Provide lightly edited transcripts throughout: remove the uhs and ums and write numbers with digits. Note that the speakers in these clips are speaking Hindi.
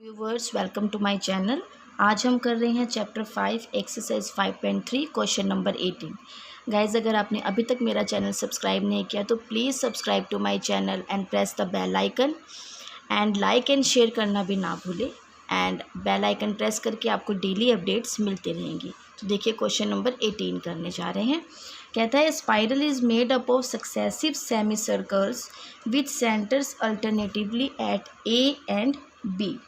Viewers, welcome to my channel. आज हम कर रहे हैं chapter 5 exercise 5.3 question number 18। Guys, अगर आपने अभी तक मेरा चैनल सब्सक्राइब नहीं किया तो please subscribe to my channel and press the bell icon and like and share करना भी ना भूलें। एंड बेल आइकन प्रेस करके आपको डेली अपडेट्स मिलते रहेंगी। तो देखिए, क्वेश्चन नंबर 18 करने जा रहे हैं। कहता है spiral is made up of successive semi circles with centres alternatively at A and B.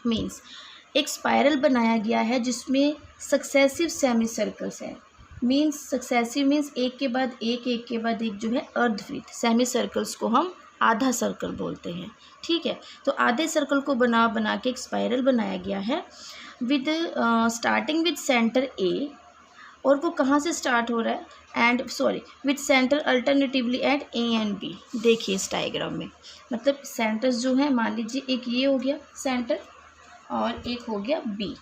Means एक स्पाइरल बनाया गया है जिसमें सक्सेसिव सेमी सर्कल्स हैं। मीन्स सक्सेसिव मीन्स एक के बाद एक जो है अर्धवृत्त। सेमी सर्कल्स को हम आधा सर्कल बोलते हैं। ठीक है, तो आधे सर्कल को बना के एक स्पाइरल बनाया गया है with starting with centre A. और वो कहाँ से स्टार्ट हो रहा है with centre alternatively at A and B. देखिए इस डायग्राम में, मतलब सेंटर्स जो है, मान लीजिए एक ये हो गया सेंटर और एक हो गया बी।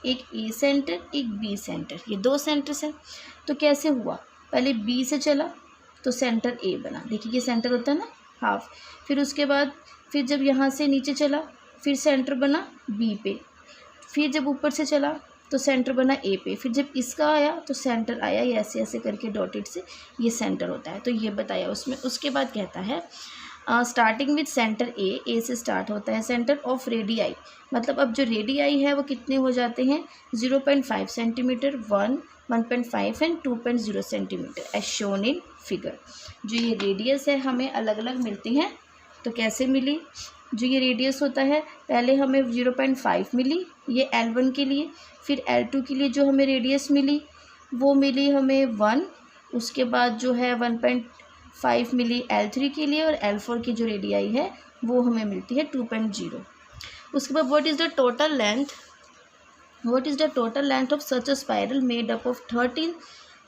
एक ए सेंटर एक बी सेंटर, ये दो सेंटर्स हैं। तो कैसे हुआ, पहले बी से चला तो सेंटर ए बना। देखिए ये सेंटर होता है ना हाफ। फिर उसके बाद फिर जब यहाँ से नीचे चला फिर सेंटर बना बी पे। फिर जब ऊपर से चला तो सेंटर बना ए पे। फिर जब इसका आया तो सेंटर आया, ये ऐसे ऐसे करके डॉटेड से ये सेंटर होता है। तो ये बताया उसमें। उसके बाद कहता है स्टार्टिंग विथ सेंटर ए से स्टार्ट होता है सेंटर ऑफ रेडियाई। मतलब अब जो रेडियाई है वो कितने हो जाते हैं, 0.5 centimetre, 1, 1.5 and 2.0 centimetre as shown in figure. जो ये रेडियस है हमें अलग अलग मिलती हैं। तो कैसे मिली, जो ये रेडियस होता है पहले हमें 0.5 मिली ये L1 के लिए। फिर L2 के लिए जो हमें रेडियस मिली वो मिली हमें 1। उसके बाद जो है 1.5 मिली L3 के लिए। और L4 की जो रेडियाई है वो हमें मिलती है 2.0। उसके बाद what is the total length of such a spiral made up of 13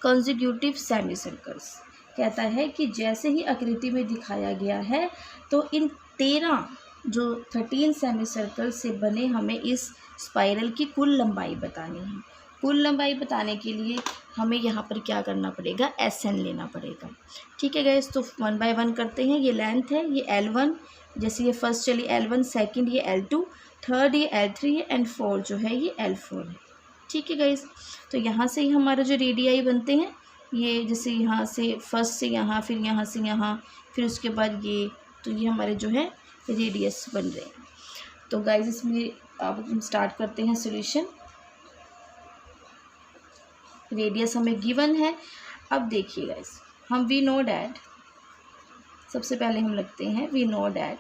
consecutive semi circles. कहता है कि जैसे ही आकृति में दिखाया गया है तो इन 13 सेमी सर्कल से बने हमें इस स्पाइरल की कुल लंबाई बतानी है। कुल लंबाई बताने के लिए हमें यहाँ पर क्या करना पड़ेगा, SN लेना पड़ेगा। ठीक है गाइस, तो 1 बाय 1 करते हैं। ये लेंथ है, ये L1, जैसे ये फर्स्ट चली L1, सेकंड ये L2, थर्ड ये L3 है एंड फोर्थ जो है ये L4 है। ठीक है गाइस, तो यहाँ से ही हमारा जो रेडियाई बनते हैं, ये जैसे यहाँ से फर्स्ट से यहाँ, फिर यहाँ से यहाँ, फिर उसके बाद ये, तो ये हमारे जो है रेडियस बन रहे हैं। तो गाइस इसमें अब हम स्टार्ट करते हैं सॉल्यूशन। रेडियस हमें गिवन है। अब देखिए गाइस, हम वी नो डैट, सबसे पहले हम लिखते हैं we know that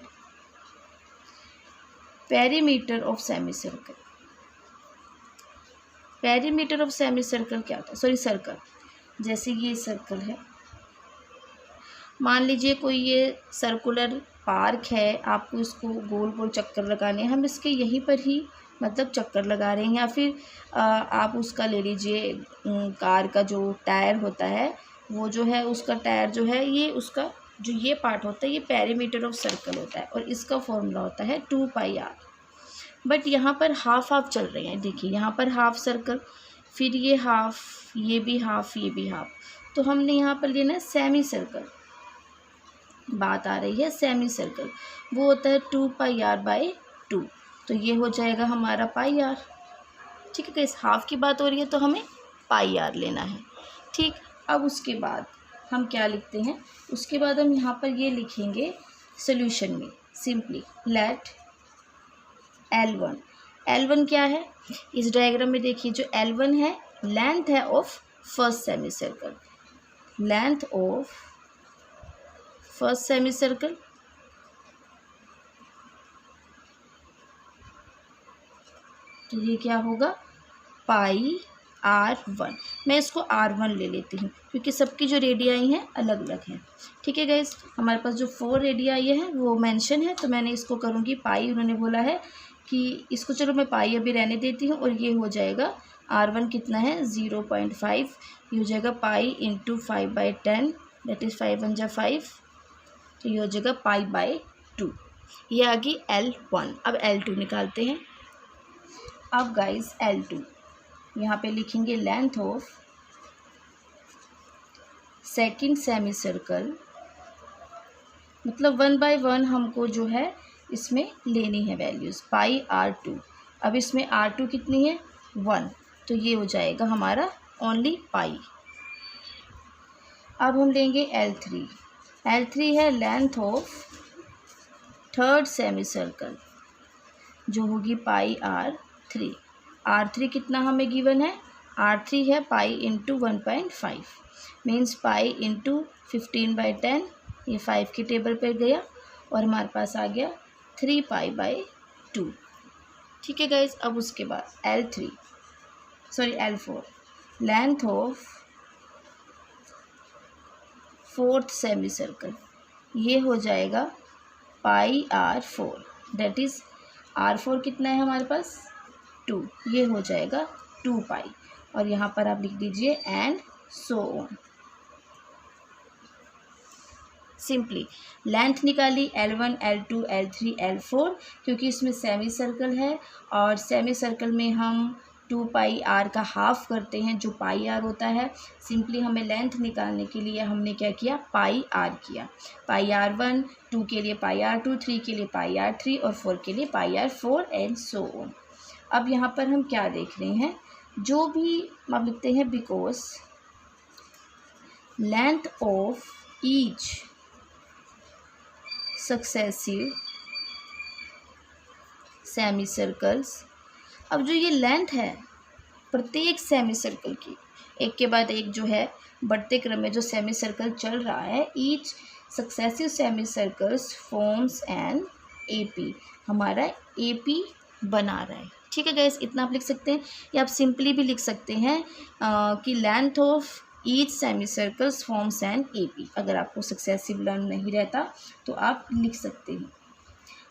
perimeter of semi circle. Perimeter of semi circle क्या होता है, सर्कल। जैसे ये सर्कल है, मान लीजिए कोई ये सर्कुलर पार्क है, आपको इसको गोल गोल चक्कर लगाने हैं। हम इसके यहीं पर ही मतलब चक्कर लगा रहे हैं। या फिर आप उसका ले लीजिए, कार का जो टायर होता है वो जो है, उसका टायर जो है, ये उसका जो ये पार्ट होता है ये पेरीमीटर ऑफ सर्कल होता है। और इसका फॉर्मूला होता है 2πr। बट यहाँ पर हाफ हाफ चल रहे हैं। देखिए यहाँ पर हाफ सर्कल, फिर ये हाफ, ये भी हाफ, ये भी हाफ। तो हमने यहाँ पर लेना है सेमी सर्कल। बात आ रही है सेमी सर्कल, वो होता है 2πr/2। तो ये हो जाएगा हमारा πr। ठीक है, इस हाफ की बात हो रही है तो हमें πr लेना है। ठीक, अब उसके बाद हम क्या लिखते हैं, उसके बाद हम यहाँ पर ये लिखेंगे सॉल्यूशन में सिंपली लेट L1 क्या है, इस डायग्राम में देखिए जो L1 है लेंथ है of first semi circle. Length of first semi circle, तो ये क्या होगा πr1। मैं इसको R1 ले लेती हूँ क्योंकि सबकी जो रेडियाई हैं अलग अलग हैं। ठीक है गाइस, हमारे पास जो 4 रेडियाई है वो मेंशन है, तो मैंने इसको करूँगी पाई। उन्होंने बोला है कि इसको, चलो मैं पाई अभी रहने देती हूँ। और ये हो जाएगा R1 कितना है 0.5, ये हो जाएगा पाई इंटू 5/10, दैट इज़ 5 1 जा 5। तो ये हो जाएगा π/2। ये आ गई L1। अब L2 निकालते हैं। अब गाइस L2 यहाँ पे लिखेंगे length of second semi circle. मतलब 1 बाय 1 हमको जो है इसमें लेनी है वैल्यूज़ पाई R2। अब इसमें R2 कितनी है 1, तो ये हो जाएगा हमारा ओनली पाई। अब हम लेंगे L3। L3 है length of third semi circle जो होगी पाई R3। R3 कितना हमें गिवन है, R3 है pi into 1.5 means pi into 15/10, ये 5 की टेबल पर गया और हमारे पास आ गया 3π/2। ठीक है गाइज। अब उसके बाद L4 length of fourth semi circle, ये हो जाएगा पाई R4, दैट इज़ R4 कितना है हमारे पास 2, ये हो जाएगा 2π। और यहाँ पर आप लिख दीजिए and so on. Simply length निकाली L1, L2, L3, L4, क्योंकि इसमें सेमी सर्कल है और सेमी सर्कल में हम 2πr का हाफ करते हैं जो πr होता है। सिंपली हमें लेंथ निकालने के लिए हमने क्या किया, πr किया। πr1, 2 के लिए πr2, 3 के लिए πr3 और 4 के लिए πr4 एंड सो ऑन। अब यहाँ पर हम क्या देख रहे हैं, जो भी आप लिखते हैं because length of each successive semi circles. अब जो ये लेंथ है प्रत्येक सेमी सर्कल की, एक के बाद एक जो है बढ़ते क्रम में जो सेमी सर्कल चल रहा है, each successive semi circles forms an AP, हमारा एपी बना रहा है। ठीक है गाइस, इतना आप लिख सकते हैं। या आप सिंपली भी लिख सकते हैं कि length of each semi circles forms an AP. अगर आपको सक्सेसिव लर्न नहीं रहता तो आप लिख सकते हैं।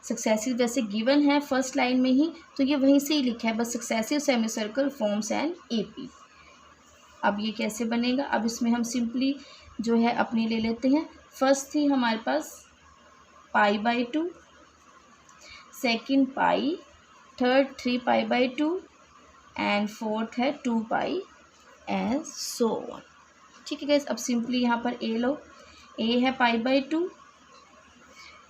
सक्सेसिव वैसे गिवन है फर्स्ट लाइन में ही, तो ये वहीं से ही लिखा है, बस successive semi circle forms an AP. अब ये कैसे बनेगा, अब इसमें हम सिंपली जो है अपनी ले लेते हैं। फर्स्ट थी हमारे पास π/2, second pi, third 3π/2 and fourth है 2π एंड सो ऑन। ठीक है गाइस, अब सिंपली यहाँ पर ए लो, ए है π/2।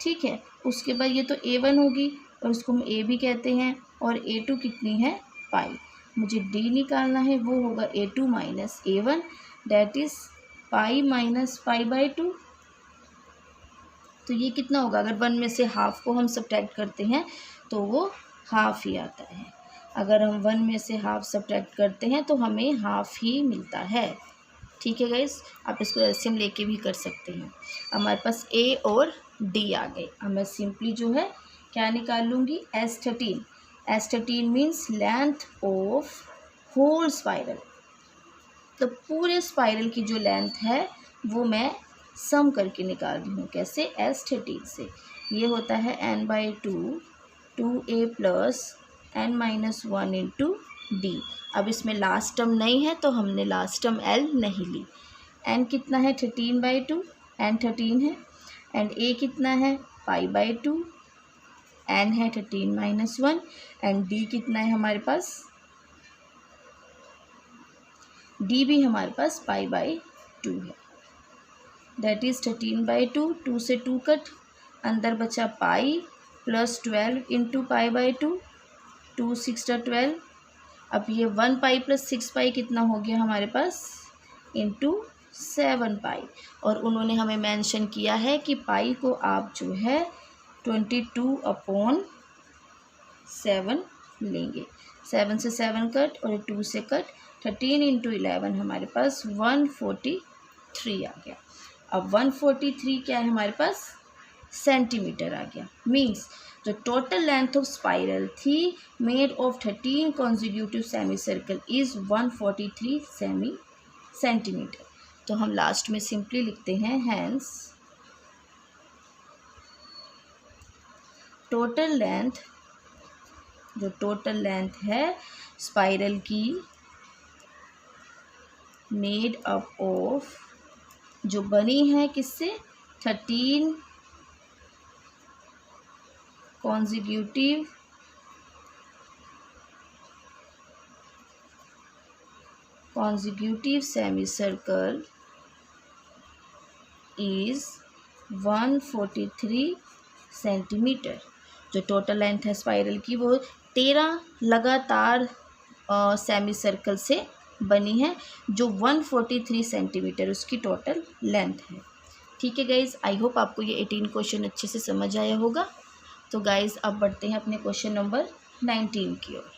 ठीक है, उसके बाद ये तो A1 होगी और उसको हम A भी कहते हैं, और A2 कितनी है पाई। मुझे D निकालना है, वो होगा A2 minus A1, that is pi minus π/2। तो ये कितना होगा, अगर 1 में से हाफ को हम सब्ट्रैक्ट करते हैं तो वो हाफ ही आता है। अगर हम 1 में से हाफ सब्ट्रैक्ट करते हैं तो हमें हाफ ही मिलता है। ठीक है गाइस, आप इसको एलसीएम लेके भी कर सकते हैं। हमारे पास ए और डी आ गए। अब मैं सिंपली जो है क्या निकाल लूँगी, S13। S13 means length of whole spiral, तो पूरे स्पाइरल की जो लेंथ है वो मैं सम करके निकाल रही हूँ। कैसे, S13 से। ये होता है n/2 2a plus n-1 into D. अब इसमें लास्ट टर्म नहीं है तो हमने लास्ट टर्म L नहीं ली। n कितना है 13/2, n 13 है, एंड a कितना है π/2, n है 13-1, एंड d कितना है हमारे पास, d भी हमारे पास π/2 है, दैट इज़ 13/2, 2 से 2 कट, अंदर बचा पाई प्लस 12 इंटू π/2, 2 6 12। अब ये 1π प्लस 6π कितना हो गया हमारे पास, इंटू 7π। और उन्होंने हमें मेंशन किया है कि पाई को आप जो है 22/7 लेंगे। 7 से 7 कट और 2 से कट, 13 इंटू 11 हमारे पास 143 आ गया। अब 143 क्या है हमारे पास, सेंटीमीटर आ गया। मीन्स जो टोटल लेंथ ऑफ स्पाइरल थी made of 13 consecutive semi circle is 143 centimetre. तो हम लास्ट में सिंपली लिखते हैं हैंस टोटल लेंथ, जो टोटल लेंथ है स्पाइरल की मेड अप ऑफ, जो बनी है किससे, 13 consecutive semicircle is 143 सेंटीमीटर। जो टोटल लेंथ है स्पाइरल की वो 13 लगातार सेमी सर्कल से बनी है, जो 143 सेंटीमीटर उसकी टोटल लेंथ है। ठीक है गाइज़, आई होप आपको ये 18 क्वेश्चन अच्छे से समझ आया होगा। तो गाइज़ अब बढ़ते हैं अपने क्वेश्चन नंबर 19 की ओर।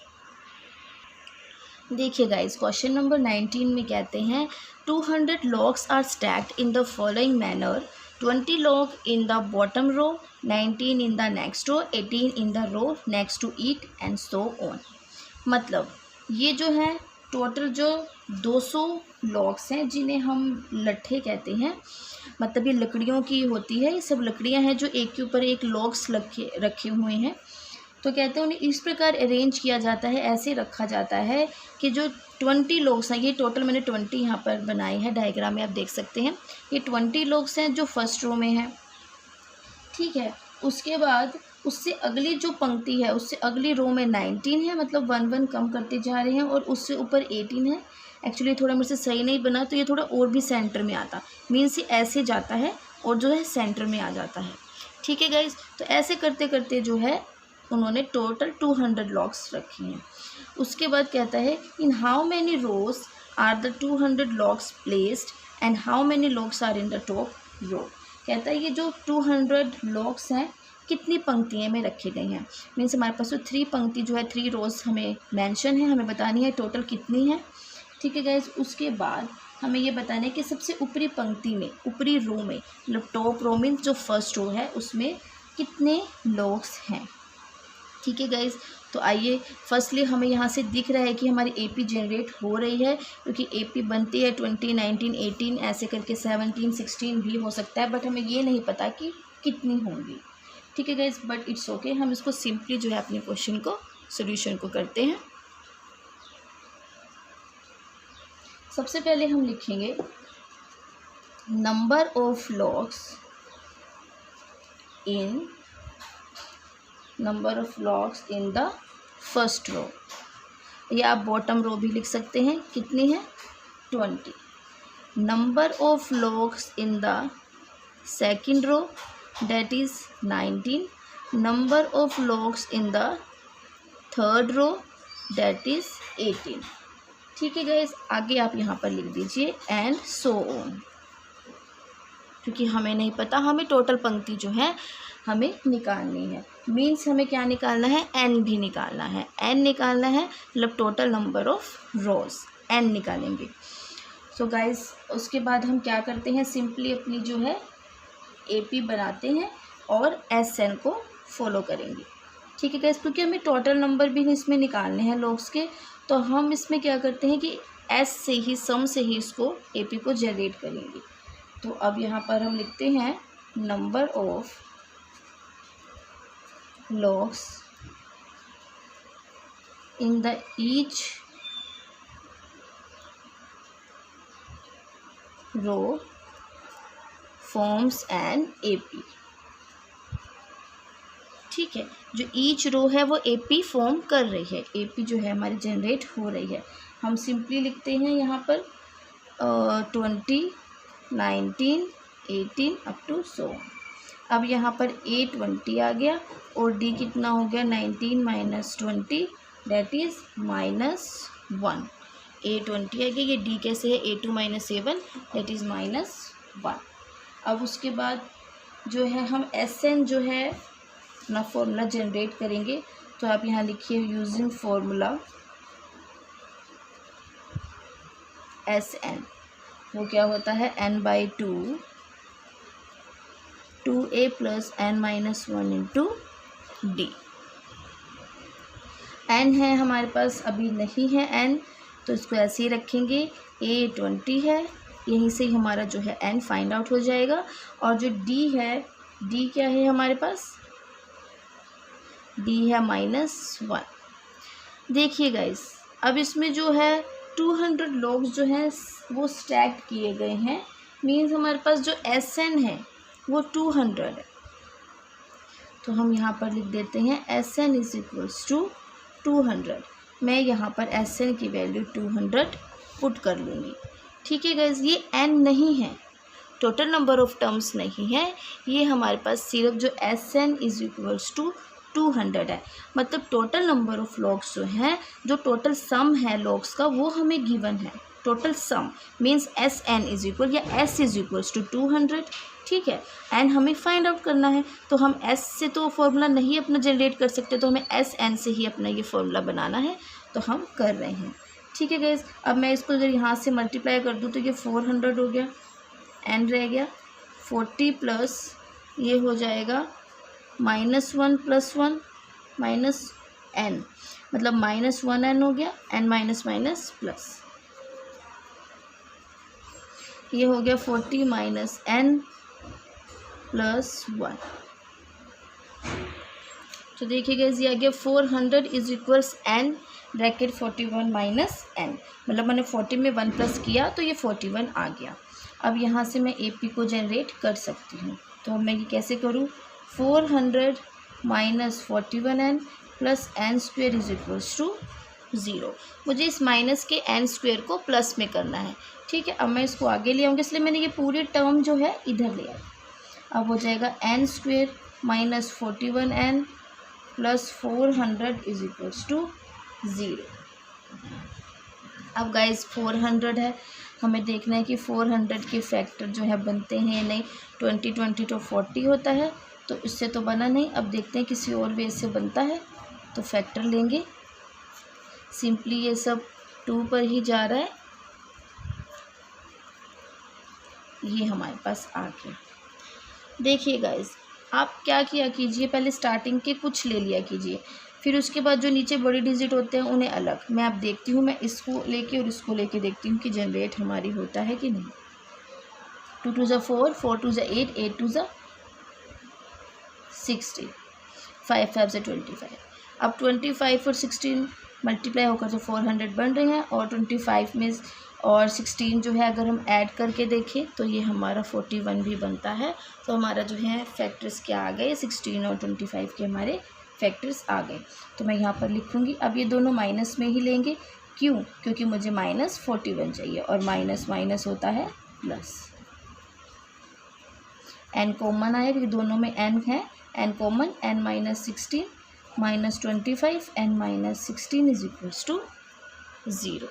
देखिए गाइज, क्वेश्चन नंबर 19 में कहते हैं 200 logs are stacked in the following manner, 20 log in the bottom row, 19 in the next row, 18 in the row next to it and so on. मतलब ये जो है टोटल जो 200 लॉग्स हैं जिन्हें हम लट्ठे कहते हैं, मतलब ये लकड़ियों की होती है, ये सब लकड़ियां हैं जो एक के ऊपर एक लॉग्स रखे हुए हैं। तो कहते हैं उन्हें इस प्रकार अरेंज किया जाता है, ऐसे रखा जाता है कि जो 20 लोग्स हैं, ये टोटल मैंने 20 यहाँ पर बनाए हैं, डायग्राम में आप देख सकते हैं। ये 20 लोग्स हैं जो फर्स्ट रो में हैं, ठीक है। उसके बाद उससे अगली जो पंक्ति है, उससे अगली रो में 19 है, मतलब 1 कम करते जा रहे हैं, और उससे ऊपर 18 है। एक्चुअली थोड़ा मेरे से सही नहीं बना, तो ये थोड़ा और भी सेंटर में आता, मीन्स ये ऐसे जाता है और जो है सेंटर में आ जाता है। ठीक है गाइज, तो ऐसे करते करते जो है उन्होंने टोटल 200 लॉग्स रखी हैं। उसके बाद कहता है in how many rows are the 200 logs placed and how many logs are in the top row. कहता है ये जो 200 लॉग्स हैं कितनी पंक्तियों में रखे गए हैं, मीन्स हमारे पास तो 3 पंक्ति जो है 3 रोज हमें मेंशन है, हमें बतानी है टोटल कितनी है। ठीक है गाइज, उसके बाद हमें ये बताना है कि सबसे ऊपरी पंक्ति में, ऊपरी रो में, मतलब टॉप रो मीन्स जो फर्स्ट रो है उसमें कितने लॉग्स हैं। ठीक है गाइज, तो आइए फर्स्टली हमें यहाँ से दिख रहा है कि हमारी एपी जनरेट हो रही है, क्योंकि एपी बनती है 20, 19, 18 ऐसे करके 17, 16 भी हो सकता है, बट हमें ये नहीं पता कि कितनी होंगी। ठीक है गाइज, बट इट्स ओके, हम इसको सिंपली जो है अपने क्वेश्चन को सोल्यूशन को करते हैं। सबसे पहले हम लिखेंगे number of logs in the first row, या आप बॉटम रो भी लिख सकते हैं। कितनी है? 20। Number of logs in the second row that is 19। Number of logs in the third row that is 18। ठीक है गाइस, आगे आप यहाँ पर लिख दीजिए एंड सो ऑन, क्योंकि हमें नहीं पता, हमें टोटल पंक्ति जो है हमें निकालनी है। मीन्स हमें क्या निकालना है? एन भी निकालना है। एन निकालना है मतलब total number of rows, n निकालेंगे। सो गाइस, उसके बाद हम क्या करते हैं, सिंपली अपनी जो है एपी बनाते हैं और एस एन को फॉलो करेंगे। ठीक है गाइस, क्योंकि हमें टोटल नंबर भी इसमें निकालने हैं लॉग्स के, तो हम इसमें क्या करते हैं कि एस से ही, सम से ही इसको एपी को जनरेट करेंगे। तो अब यहाँ पर हम लिखते हैं number of logs in the each row forms an AP। ठीक है, जो ईच रो है वो AP फॉर्म कर रही है, AP जो है हमारी जनरेट हो रही है। हम सिंपली लिखते हैं यहाँ पर 20, 19, 18 अप टू सो। अब यहाँ पर A20 आ गया और D कितना हो गया? 19 माइनस 20 दैट इज़ -1। A20 आ गया, ये D कैसे है? A2 minus A1 that is -1। अब उसके बाद जो है हम SN जो है अपना फॉर्मूला जनरेट करेंगे। तो आप यहाँ लिखिए यूजिंग फॉर्मूला SN, वो क्या होता है? n/2 2a plus n-1 into D. n है हमारे पास, अभी नहीं है n, तो इसको ऐसे ही रखेंगे। A20 है, यहीं से ही हमारा जो है n फाइंड आउट हो जाएगा। और जो d है, d क्या है हमारे पास? d है -1। देखिए गाइस, अब इसमें जो है 200 लॉग्स जो हैं वो स्टैक किए गए हैं, मीन्स हमारे पास जो SN है वो 200 है। तो हम यहाँ पर लिख देते हैं SN इज इक्वल्स टू 200। मैं यहाँ पर SN की वैल्यू 200 पुट कर लूँगी। ठीक है गाइज, ये n नहीं है, टोटल नंबर ऑफ टर्म्स नहीं है, ये हमारे पास सिर्फ जो SN इज इक्वल्स टू 200 है। मतलब टोटल नंबर ऑफ लॉग्स जो हैं, जो टोटल सम है लॉग्स का वो हमें गिवन है। Total sum means S N is equal या एस इज इक्वल्स टू 200, ठीक है। एन हमें फाइंड आउट करना है, तो हम एस से तो फॉर्मूला नहीं अपना जनरेट कर सकते, तो हमें एस एन से ही अपना ये फॉर्मूला बनाना है, तो हम कर रहे हैं, ठीक है गाइज। अब मैं इसको अगर यहाँ से मल्टीप्लाई कर दूँ तो ये 400 हो गया, एन रह गया 40 प्लस ये हो जाएगा -1 + 1 माइनस एन, मतलब -1n हो गया, एन माइनस माइनस प्लस, ये हो गया 40 - n + 1। तो देखिएगा ये आ गया 400 is equals n bracket 41 - n, मतलब मैंने 40 में 1 प्लस किया तो ये 41 आ गया। अब यहाँ से मैं AP को जनरेट कर सकती हूँ, तो मैं ये कैसे करूँ, 400 - 41n + n² is equals to 0। मुझे इस माइनस के n² को प्लस में करना है, ठीक है। अब मैं इसको आगे ले आऊँगी, इसलिए मैंने ये पूरी टर्म जो है इधर ले आई। अब हो जाएगा n² - 41n + 400 is equals to 0। अब गाइज 400 है, हमें देखना है कि 400 के फैक्टर जो है बनते हैं या नहीं। 20 तो 40 होता है, तो इससे तो बना नहीं। अब देखते हैं किसी और वे से बनता है, तो फैक्टर लेंगे। सिंपली ये सब 2 पर ही जा रहा है, ये हमारे पास आ गया। देखिए गाइज, आप क्या किया कीजिए, पहले स्टार्टिंग के कुछ ले लिया कीजिए, फिर उसके बाद जो नीचे बड़ी डिजिट होते हैं उन्हें अलग। मैं आप देखती हूँ, मैं इसको लेके और इसको लेके देखती हूँ कि जनरेट हमारी होता है कि नहीं। 2 × 2 = 4, 4 × 2 = 8, 8 × 2 = 60, 5 × 5 = 25। अब 25 और 16 मल्टीप्लाई होकर जो 400 बन रहे हैं, और 25 में और 16 जो है अगर हम ऐड करके देखें तो ये हमारा 41 भी बनता है। तो हमारा जो है फैक्टर्स क्या आ गए, 16 और 25 के हमारे फैक्टर्स आ गए। तो मैं यहाँ पर लिखूँगी, अब ये दोनों माइनस में ही लेंगे, क्यों, क्योंकि मुझे -41 चाहिए, और माइनस माइनस होता है प्लस। n कॉमन आया क्योंकि दोनों में n है, n common, n - 16 - 25, n - 16 is equals to 0।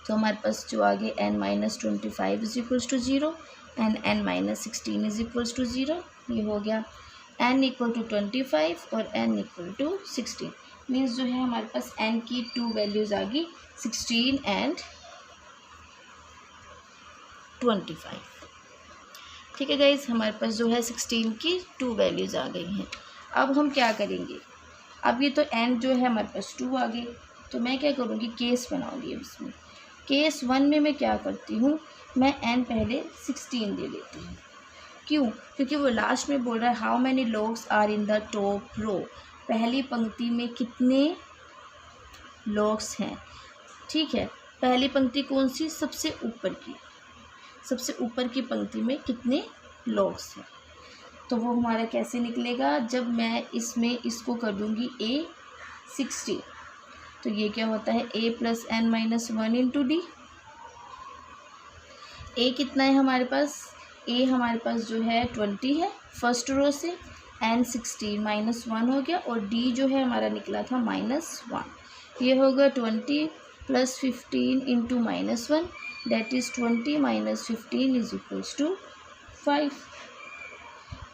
तो हमारे पास जो आगे n - 25 is equals to 0 and n - 16 is equals to 0, ये हो गया। n = 25 और n = 16, मीन्स जो है हमारे पास n की 2 वैल्यूज़ आ गई, 16 एंड 25। ठीक है गाइज, हमारे पास जो है 16 की 2 वैल्यूज़ आ गई हैं। अब हम क्या करेंगे, अब ये तो n जो है हमारे पास 2 आ गई, तो मैं क्या करूँगी, केस बनाऊँगी। इसमें केस 1 में मैं क्या करती हूँ, मैं n पहले 16 दे देती हूँ। क्यों, क्योंकि वो लास्ट में बोल रहा है how many logs are in the top row, पहली पंक्ति में कितने लॉग्स हैं। ठीक है, पहली पंक्ति कौन सी, सबसे ऊपर की, सबसे ऊपर की पंक्ति में कितने लॉग्स हैं। तो वो हमारा कैसे निकलेगा, जब मैं इसमें इसको कर दूँगी a 60, तो ये क्या होता है a + n - 1 × d। a कितना है हमारे पास, a हमारे पास जो है 20 है फर्स्ट रो से, n 16 - 1 हो गया, और d जो है हमारा निकला था -1। ये होगा 20 + 15 × -1, that is 20 - 15 is equals to 5।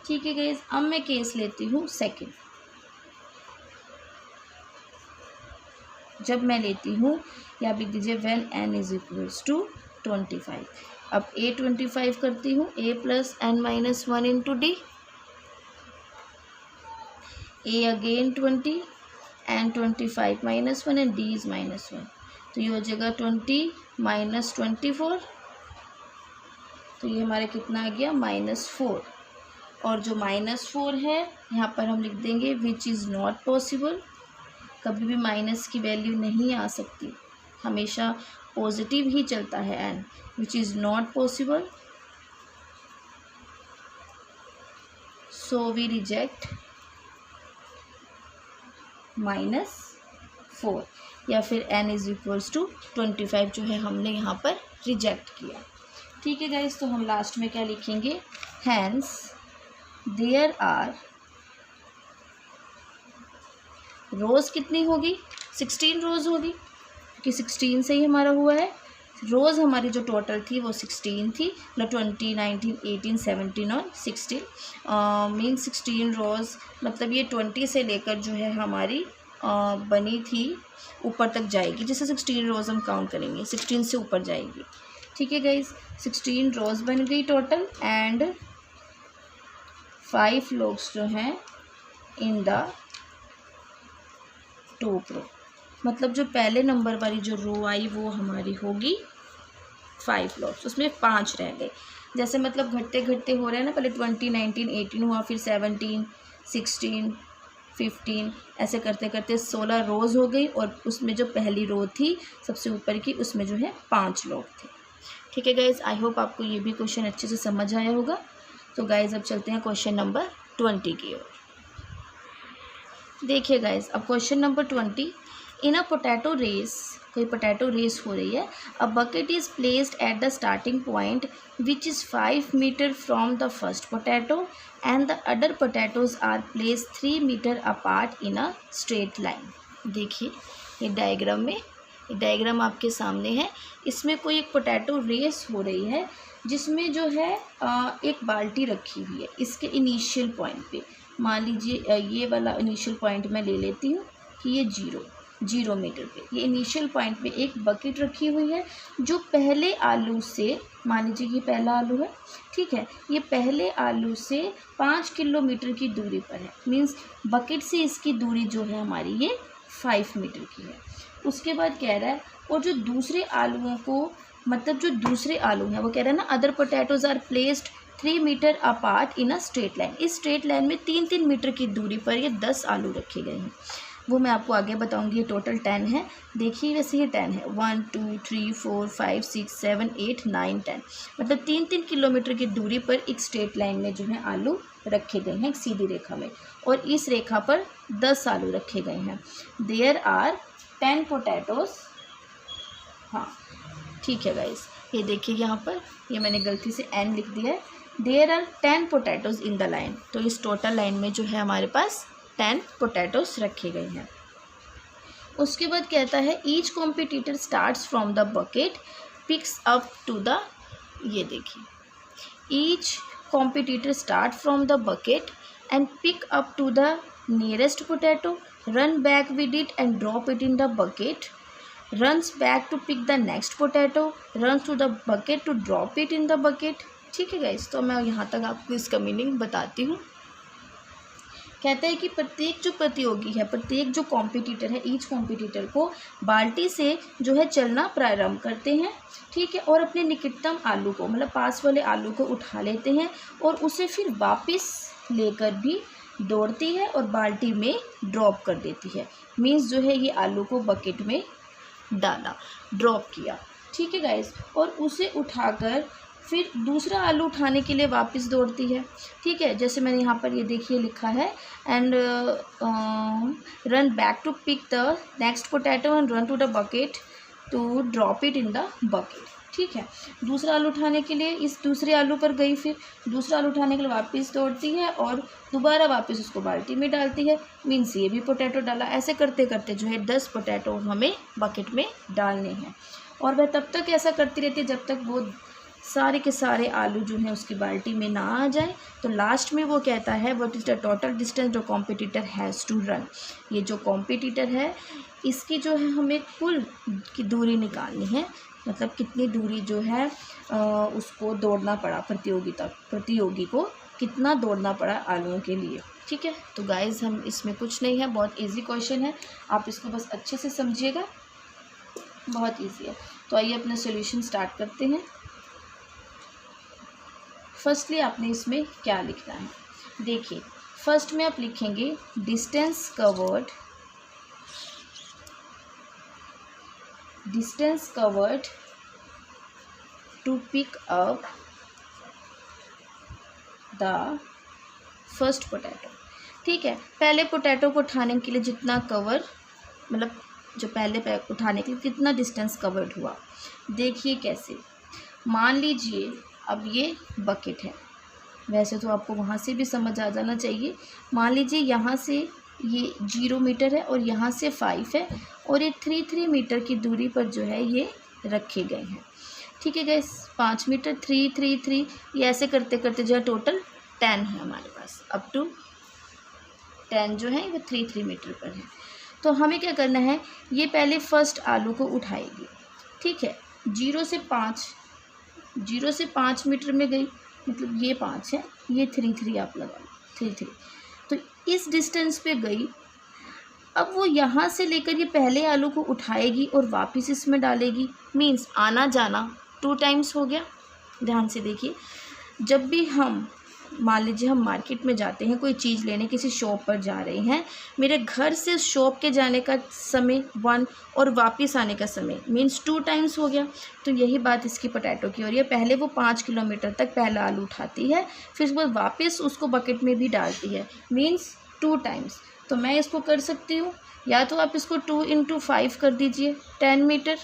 ठीक है गाइस, अब मैं केस लेती हूँ सेकंड। जब मैं लेती हूँ, या लिख दीजिए when n is equals to 25। अब a 25 करती हूँ, a + n - 1 × d, a again 20 and 25 - 1 and d is -1, तो ये हो जाएगा 20 - 24, तो ये हमारा कितना आ गया -4। और जो -4 है यहाँ पर हम लिख देंगे विच इज़ नॉट पॉसिबल। कभी भी माइनस की वैल्यू नहीं आ सकती, हमेशा पॉजिटिव ही चलता है n, which is not possible, so we reject -4, या फिर n इज इक्वल्स टू 25 जो है हमने यहाँ पर रिजेक्ट किया। ठीक है गाइस, तो हम लास्ट में क्या लिखेंगे, हैंस देयर आर रोज़ कितनी होगी, 16 रोज़ होगी, क्योंकि 16 से ही हमारा हुआ है। रोज़ हमारी जो टोटल थी वो 16 थी, मतलब 20, 19, 18, 17 और 16 मीन 16 रोज़, मतलब ये 20 से लेकर जो है हमारी बनी थी ऊपर तक जाएगी, जैसे 16 रोज़ हम काउंट करेंगे, 16 से ऊपर जाएगी। ठीक है गाइज, 16 रोज़ बन गई टोटल एंड 5 लोग्स जो हैं इन द टॉप रो, मतलब जो पहले नंबर वाली जो रो आई वो हमारी होगी 5 लोग्स, उसमें 5 रह गए। जैसे मतलब घटते घटते हो रहे हैं ना, पहले 20, 19, 18 हुआ, फिर 17, 16, 15, ऐसे करते करते 16 रोज़ हो गई, और उसमें जो पहली रो थी सबसे ऊपर की, उसमें जो है 5 लोग थे। ठीक है गाइज़, आई होप आपको ये भी क्वेश्चन अच्छे से समझ आया होगा। तो गाइज़ अब चलते हैं क्वेश्चन नंबर 20 की ओर। देखिए गाइज़, अब question number 20, in a potato race, कोई पोटैटो रेस हो रही है, a bucket is placed at the starting point which is 5 metre from the first potato and the other potatoes are placed 3 metre apart in a straight line. देखिए ये डायग्राम में, ये डायग्राम आपके सामने है, इसमें कोई एक पोटैटो रेस हो रही है, जिसमें जो है एक बाल्टी रखी हुई है इसके इनिशियल पॉइंट पे। मान लीजिए ये वाला इनिशियल पॉइंट मैं ले लेती हूँ कि ये 0 मीटर पे, ये इनिशियल पॉइंट पे एक बकेट रखी हुई है, जो पहले आलू से, मान लीजिए ये पहला आलू है, ठीक है, ये पहले आलू से 5 किलोमीटर की दूरी पर है, मीन्स बकेट से इसकी दूरी जो है हमारी ये 5 मीटर की है। उसके बाद कह रहा है, और जो दूसरे आलूओं को, मतलब जो दूसरे आलू हैं वो कह रहा है ना, other potatoes are placed 3 metre apart in a straight line, इस स्ट्रेट लाइन में 3-3 मीटर की दूरी पर ये 10 आलू रखे गए हैं। वो मैं आपको आगे बताऊंगी, ये टोटल 10 है। देखिए वैसे ये 10 है, 1, 2, 3, 4, 5, 6, 7, 8, 9, 10, मतलब 3-3 किलोमीटर की दूरी पर एक स्ट्रेट लाइन में जो है आलू रखे गए हैं, एक सीधी रेखा में, और इस रेखा पर 10 आलू रखे गए हैं। देयर आर 10 पोटैटोज, हाँ ठीक है गाइस, ये देखिए यहाँ पर, ये मैंने गलती से n लिख दिया है। There are 10 potatoes in the line, तो इस टोटल लाइन में जो है हमारे पास 10 पोटैटोज रखे गए हैं। उसके बाद कहता है, each competitor starts from the bucket picks up to the, ये देखिए, each competitor start from the bucket and pick up to the nearest potato, run back with it and drop it in the bucket, runs back to pick the next potato, runs to the bucket to drop it in the bucket। ठीक है गाइस, तो मैं यहाँ तक आपको इसका मीनिंग बताती हूँ। कहता है कि प्रत्येक जो प्रतियोगी है, प्रत्येक जो कॉम्पिटिटर है, ईच कॉम्पिटिटर को बाल्टी से जो है चलना प्रारंभ करते हैं, ठीक है, और अपने निकटतम आलू को, मतलब पास वाले आलू को उठा लेते हैं, और उसे फिर वापस लेकर भी दौड़ती है और बाल्टी में ड्रॉप कर देती है। मीन्स जो है ये आलू को बकेट में डाला, ड्रॉप किया, ठीक है गाइस, और उसे उठाकर फिर दूसरा आलू उठाने के लिए वापस दौड़ती है, ठीक है, जैसे मैंने यहाँ पर ये देखिए लिखा है, and run back to pick the next potato and run to the bucket to drop it in the bucket. ठीक है, दूसरा आलू उठाने के लिए इस दूसरे आलू पर गई, फिर दूसरा आलू उठाने के लिए वापस दौड़ती है और दोबारा वापस उसको बाल्टी में डालती है, मीन्स ये भी पोटैटो डाला। ऐसे करते करते जो है 10 पोटैटो हमें बकेट में डालने हैं, और वह तब तक ऐसा करती रहती है जब तक वो सारे के सारे आलू जो हैं उसकी बाल्टी में ना आ जाए। तो लास्ट में वो कहता है, what is the total distance जो कॉम्पिटिटर हैज़ टू रन। ये जो कॉम्पिटिटर है इसकी जो है हमें कुल की दूरी निकालनी है, मतलब कितनी दूरी जो है उसको दौड़ना पड़ा, प्रतियोगी को कितना दौड़ना पड़ा आलूओं के लिए। ठीक है, तो गाइज़ हम इसमें कुछ नहीं है, बहुत इजी क्वेश्चन है, आप इसको बस अच्छे से समझिएगा, बहुत इजी है। तो आइए अपना सॉल्यूशन स्टार्ट करते हैं। फर्स्टली आपने इसमें क्या लिखना है, देखिए फर्स्ट में आप लिखेंगे distance covered to pick up the first potato. ठीक है, पहले पोटैटो को उठाने के लिए जितना कवर, मतलब जो पहले उठाने के लिए कितना डिस्टेंस कवर्ड हुआ। देखिए कैसे, मान लीजिए अब ये बकेट है, वैसे तो आपको वहाँ से भी समझ आ जाना चाहिए। मान लीजिए यहाँ से ये 0 मीटर है और यहाँ से 5 है और ये 3 मीटर की दूरी पर जो है ये रखे गए हैं। ठीक है गाइस, 5 मीटर 3 3 3, ये ऐसे करते करते जो है टोटल 10 है हमारे पास, अप टू 10 जो है वो 3 मीटर पर है। तो हमें क्या करना है, ये पहले फर्स्ट आलू को उठाएगी। ठीक है, 0 से 5 मीटर में गई, मतलब ये 5 है, ये 3 आप लगा लो, 3 तो इस डिस्टेंस पे गई। अब वो यहाँ से लेकर ये पहले आलू को उठाएगी और वापस इसमें डालेगी, मीन्स आना जाना 2 टाइम्स हो गया। ध्यान से देखिए, जब भी हम मान लीजिए हम मार्केट में जाते हैं कोई चीज़ लेने, किसी शॉप पर जा रहे हैं, मेरे घर से शॉप के जाने का समय 1 और वापस आने का समय मीन्स 2 टाइम्स हो गया। तो यही बात इसकी पोटैटो की हो रही है। पहले वो 5 किलोमीटर तक पहला आलू उठाती है, फिर उसके बाद वापस उसको बकेट में भी डालती है, मीन्स 2 टाइम्स। तो मैं इसको कर सकती हूँ, या तो आप इसको 2 × 5 कर दीजिए 10 मीटर,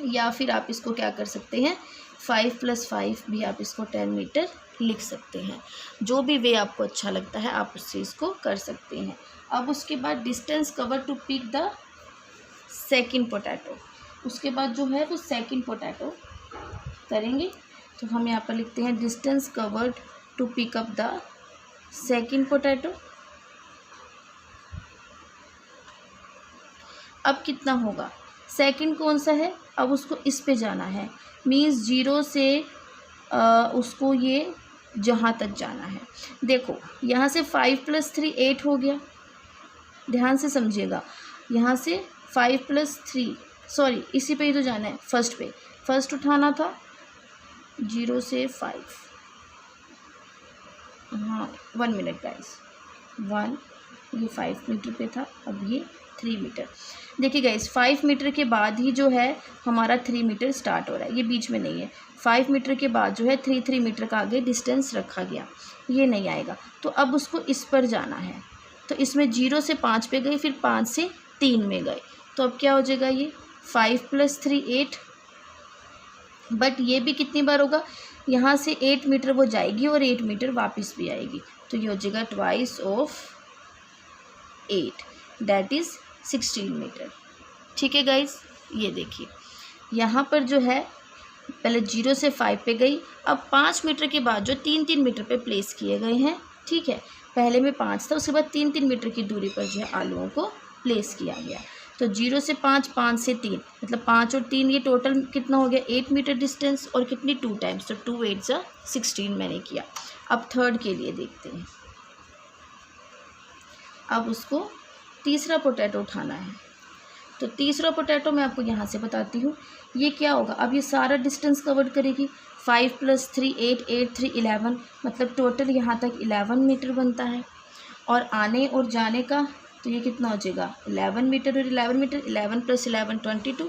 या फिर आप इसको क्या कर सकते हैं 5 + 5 भी आप इसको 10 मीटर लिख सकते हैं। जो भी वे आपको अच्छा लगता है आप उससे इसको कर सकते हैं। अब उसके बाद distance cover to pick the second potato, उसके बाद जो है वो सेकंड पोटैटो करेंगे। तो हम यहाँ पर लिखते हैं distance covered to pick up the second potato. अब कितना होगा, सेकंड कौन सा है, अब उसको इस पे जाना है, मीन्स 0 से उसको ये जहाँ तक जाना है। देखो यहाँ से 5 + 3 8 हो गया, ध्यान से समझिएगा। यहाँ से 5 + 3 सॉरी इसी पे ही तो जाना है, फर्स्ट पे, फर्स्ट उठाना था 0 से 5, हाँ 1 मिनट गाइस, 1, ये 5 मीटर पे था, अब ये 3 मीटर। देखिए गाइस 5 मीटर के बाद ही जो है हमारा 3 मीटर स्टार्ट हो रहा है, ये बीच में नहीं है। 5 मीटर के बाद जो है 3 मीटर का आगे डिस्टेंस रखा गया, ये नहीं आएगा। तो अब उसको इस पर जाना है, तो इसमें 0 से 5 पे गई, फिर 5 से 3 में गए, तो अब क्या हो जाएगा, ये 5 + 3 8, बट ये भी कितनी बार होगा, यहाँ से 8 मीटर वो जाएगी और 8 मीटर वापस भी आएगी, तो ये हो जाएगा 2 of 8 दैट इज़ 16 मीटर। ठीक है गाइस, ये देखिए यहाँ पर जो है पहले 0 से 5 पे गई, अब 5 मीटर के बाद जो 3 मीटर पे प्लेस किए गए हैं। ठीक है, पहले में 5 था, उसके बाद 3 मीटर की दूरी पर जो है आलूओं को प्लेस किया गया। तो 0 से 5, 5 से 3, मतलब 5 और 3 ये टोटल कितना हो गया 8 मीटर डिस्टेंस, और कितनी 2 टाइम्स, तो 2 8 = 16 मैंने किया। अब थर्ड के लिए देखते हैं, अब उसको तीसरा पोटैटो उठाना है। तो तीसरा पोटैटो मैं आपको यहाँ से बताती हूँ, ये क्या होगा, अब ये सारा डिस्टेंस कवर करेगी। 5 + 3 8 8 3 11, मतलब टोटल यहाँ तक 11 मीटर बनता है, और आने और जाने का तो ये कितना हो जाएगा 11 मीटर और 11 मीटर, 11 + 11 22।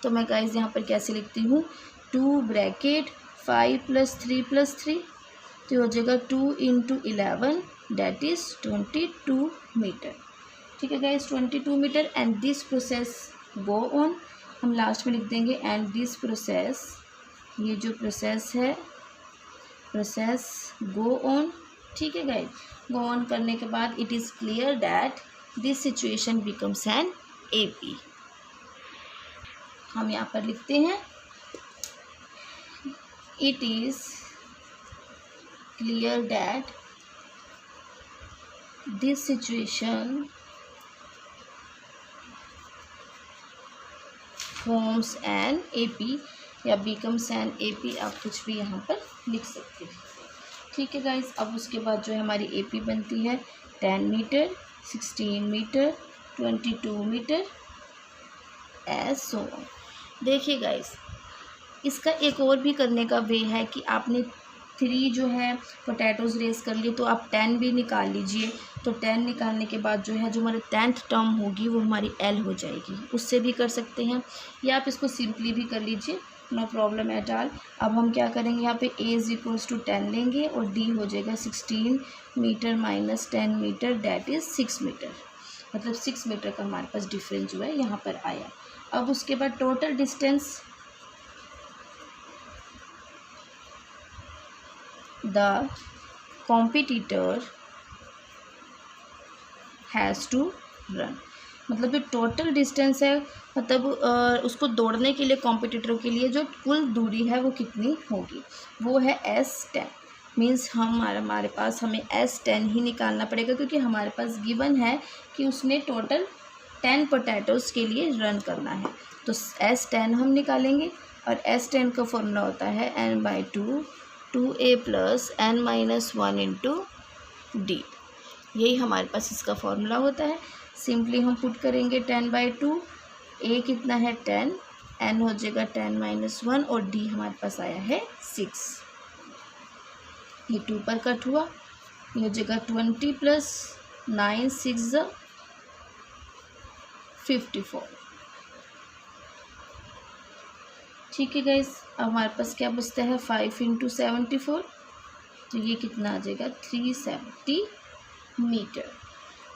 तो मैं गाइस यहाँ पर कैसे लिखती हूँ, 2 ब्रैकेट 5 + 3 + 3, तो हो जाएगा 2 × 11 दैट इज़ 22 मीटर। ठीक है guys, 22 metre. And this process go on, हम लास्ट में लिख देंगे एंड दिस प्रोसेस, ये जो प्रोसेस है प्रोसेस गो ऑन। ठीक है गाइस, गो ऑन करने के बाद it is clear that this situation becomes N AP। हम यहाँ पर लिखते हैं it is clear that this situation forms an AP या बिकम्स एन AP, आप कुछ भी यहाँ पर लिख सकते हैं। ठीक है गाइस, अब उसके बाद जो है हमारी AP बनती है 10 metre, 16 metre, 22 metre, as so on. देखिए गाइस, इसका एक और भी करने का वे है कि आपने 3 जो है पोटैटोज़ रेस कर लिए, तो आप 10 भी निकाल लीजिए। तो 10 निकालने के बाद जो है जो हमारी 10th टर्म होगी वो हमारी L हो जाएगी, उससे भी कर सकते हैं, या आप इसको सिंपली भी कर लीजिए, नो प्रॉब्लम एट ऑल। अब हम क्या करेंगे, यहाँ पे A = 10 लेंगे और D हो जाएगा 16 metre - 10 metre that is 6 metre, मतलब 6 मीटर का हमारे पास डिफरेंस जो है यहाँ पर आया। अब उसके बाद total distance the competitor has to run. मतलब जो टोटल डिस्टेंस है, मतलब उसको दौड़ने के लिए कॉम्पिटिटर के लिए जो कुल दूरी है वो कितनी होगी, वो है S10। मीन्स हमारे पास हमें S10 ही निकालना पड़ेगा, क्योंकि हमारे पास गिवन है कि उसने टोटल 10 पोटैटोज़ के लिए रन करना है। तो S10 हम निकालेंगे, और S10 का फॉर्मूला होता है n/2 2a + n-1 into D. यही हमारे पास इसका फॉर्मूला होता है। सिंपली हम पुट करेंगे 10/2, a कितना है 10, n हो जाएगा 10-1 और d हमारे पास आया है 6। ये 2 पर कट हुआ, ये हो जाएगा 20 + 9 6 54। ठीक है गाइस, अब हमारे पास क्या बचता है 5 × 74, तो ये कितना आ जाएगा 370 मीटर।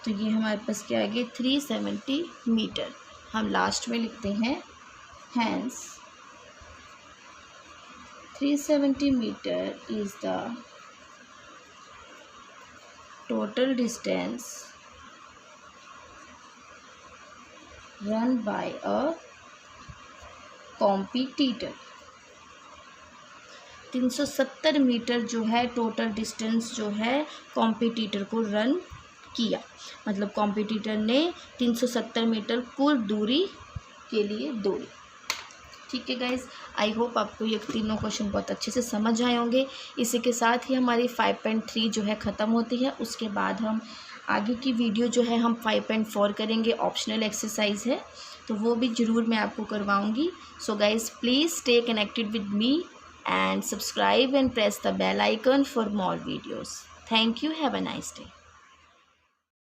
तो ये हमारे पास क्या आ गया 370 मीटर। हम लास्ट में लिखते हैं hence 370 metre is the total distance run by a competitor. 370 metre जो है टोटल डिस्टेंस जो है कॉम्पिटिटर को रन किया, मतलब कॉम्पिटिटर ने 370 मीटर कुल दूरी के लिए दौड़ी। ठीक है गाइज, आई होप आपको ये तीनों क्वेश्चन बहुत अच्छे से समझ आए होंगे। इसी के साथ ही हमारी 5.3 जो है ख़त्म होती है। उसके बाद हम आगे की वीडियो जो है हम 5.4 करेंगे, ऑप्शनल एक्सरसाइज है, तो वो भी ज़रूर मैं आपको करवाऊँगी। So guys please stay connected with me and subscribe and press the bell icon for more videos. Thank you. Have a nice day.